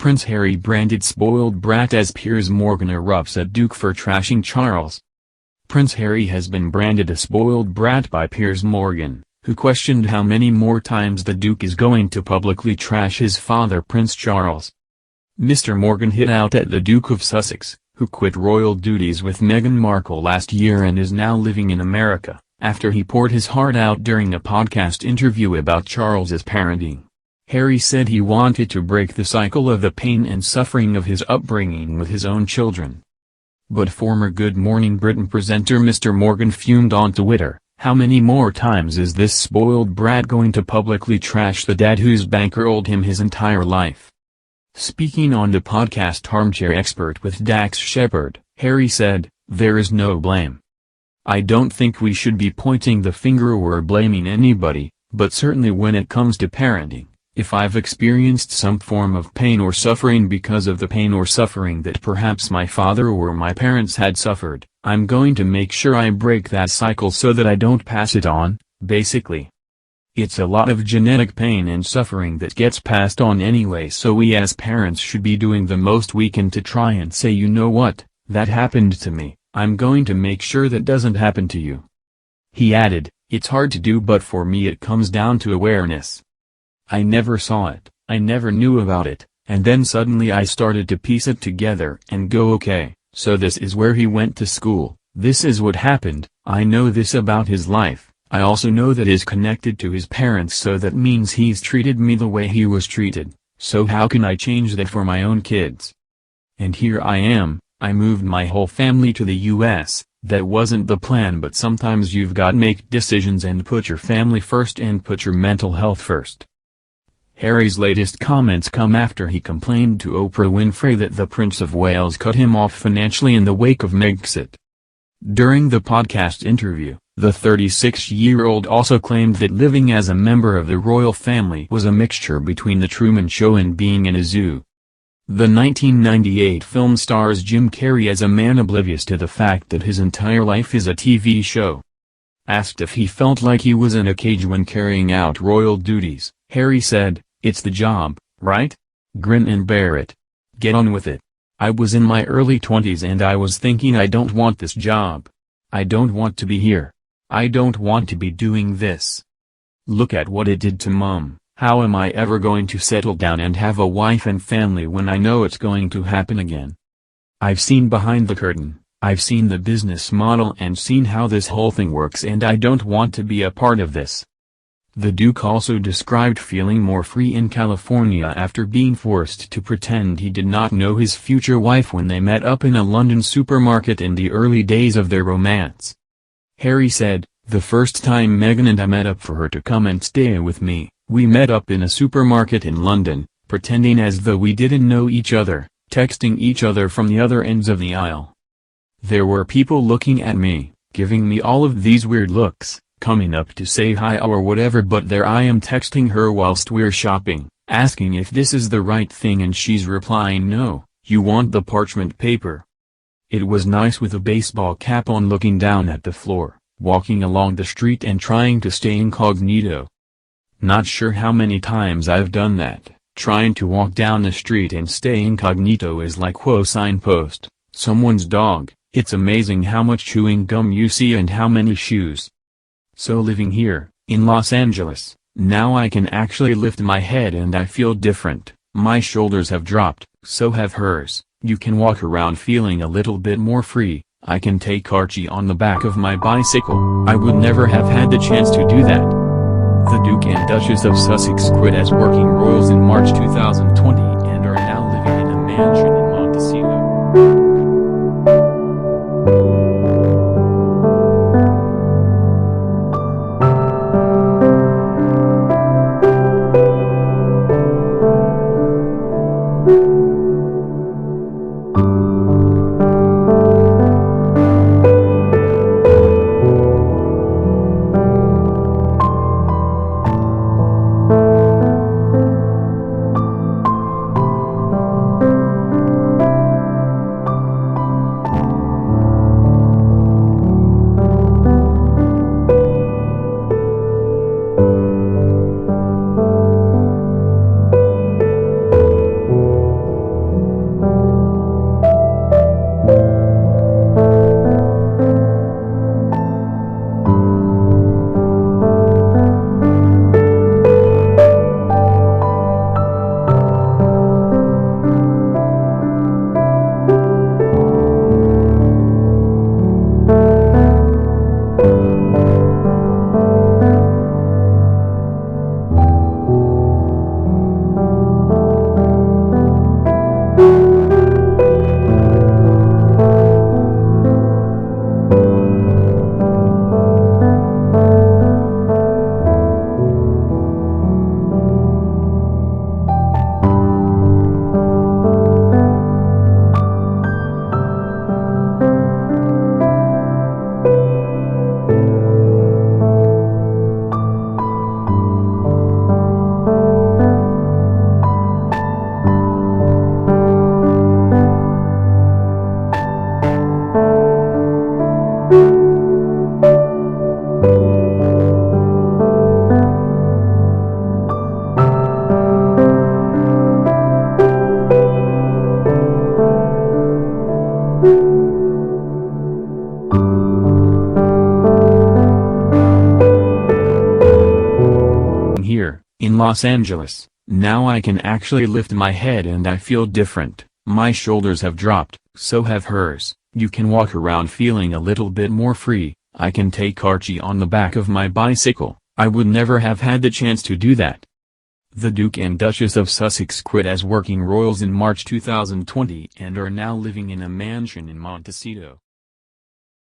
Prince Harry branded spoiled brat as Piers Morgan erupts at Duke for trashing Charles. Prince Harry has been branded a spoiled brat by Piers Morgan, who questioned how many more times the Duke is going to publicly trash his father Prince Charles. Mr. Morgan hit out at the Duke of Sussex, who quit royal duties with Meghan Markle last year and is now living in America, after he poured his heart out during a podcast interview about Charles's parenting. Harry said he wanted to break the cycle of the pain and suffering of his upbringing with his own children. But former Good Morning Britain presenter Mr. Morgan fumed on Twitter, "How many more times is this spoiled brat going to publicly trash the dad who's bankrolled him his entire life?" Speaking on the podcast Armchair Expert with Dax Shepard, Harry said, "There is no blame. I don't think we should be pointing the finger or blaming anybody, but certainly when it comes to parenting, if I've experienced some form of pain or suffering because of the pain or suffering that perhaps my father or my parents had suffered, I'm going to make sure I break that cycle so that I don't pass it on, basically. It's a lot of genetic pain and suffering that gets passed on anyway, so we as parents should be doing the most we can to try and say, you know what, that happened to me, I'm going to make sure that doesn't happen to you." He added, "It's hard to do, but for me it comes down to awareness. I never saw it, I never knew about it, and then suddenly I started to piece it together and go, okay, so this is where he went to school, this is what happened, I know this about his life, I also know that is connected to his parents, so that means he's treated me the way he was treated, so how can I change that for my own kids? And here I am, I moved my whole family to the US, that wasn't the plan, but sometimes you've got to make decisions and put your family first and put your mental health first." Harry's latest comments come after he complained to Oprah Winfrey that the Prince of Wales cut him off financially in the wake of Megxit. During the podcast interview, the 36-year-old also claimed that living as a member of the royal family was a mixture between The Truman Show and being in a zoo. The 1998 film stars Jim Carrey as a man oblivious to the fact that his entire life is a TV show. Asked if he felt like he was in a cage when carrying out royal duties, Harry said, "It's the job, right? Grin and bear it. Get on with it. I was in my early 20s and I was thinking, I don't want this job. I don't want to be here. I don't want to be doing this. Look at what it did to Mom. How am I ever going to settle down and have a wife and family when I know it's going to happen again? I've seen behind the curtain, I've seen the business model and seen how this whole thing works, and I don't want to be a part of this." The Duke also described feeling more free in California after being forced to pretend he did not know his future wife when they met up in a London supermarket in the early days of their romance. Harry said, "The first time Meghan and I met up for her to come and stay with me, we met up in a supermarket in London, pretending as though we didn't know each other, texting each other from the other ends of the aisle. There were people looking at me, giving me all of these weird looks, coming up to say hi or whatever, but there I am texting her whilst we're shopping, asking if this is the right thing, and she's replying, 'No, you want the parchment paper.' It was nice with a baseball cap on, looking down at the floor, walking along the street and trying to stay incognito. Not sure how many times I've done that, trying to walk down the street and stay incognito is like signpost, someone's dog, it's amazing how much chewing gum you see and how many shoes. So living here, in Los Angeles, now I can actually lift my head and I feel different, my shoulders have dropped, so have hers, you can walk around feeling a little bit more free, I can take Archie on the back of my bicycle, I would never have had the chance to do that." The Duke and Duchess of Sussex quit as working royals in March 2020 and are now living in a mansion in Montecito. in Los Angeles. Now I can actually lift my head and I feel different. My shoulders have dropped, so have hers. You can walk around feeling a little bit more free. I can take Archie on the back of my bicycle. I would never have had the chance to do that." The Duke and Duchess of Sussex quit as working royals in March 2020 and are now living in a mansion in Montecito.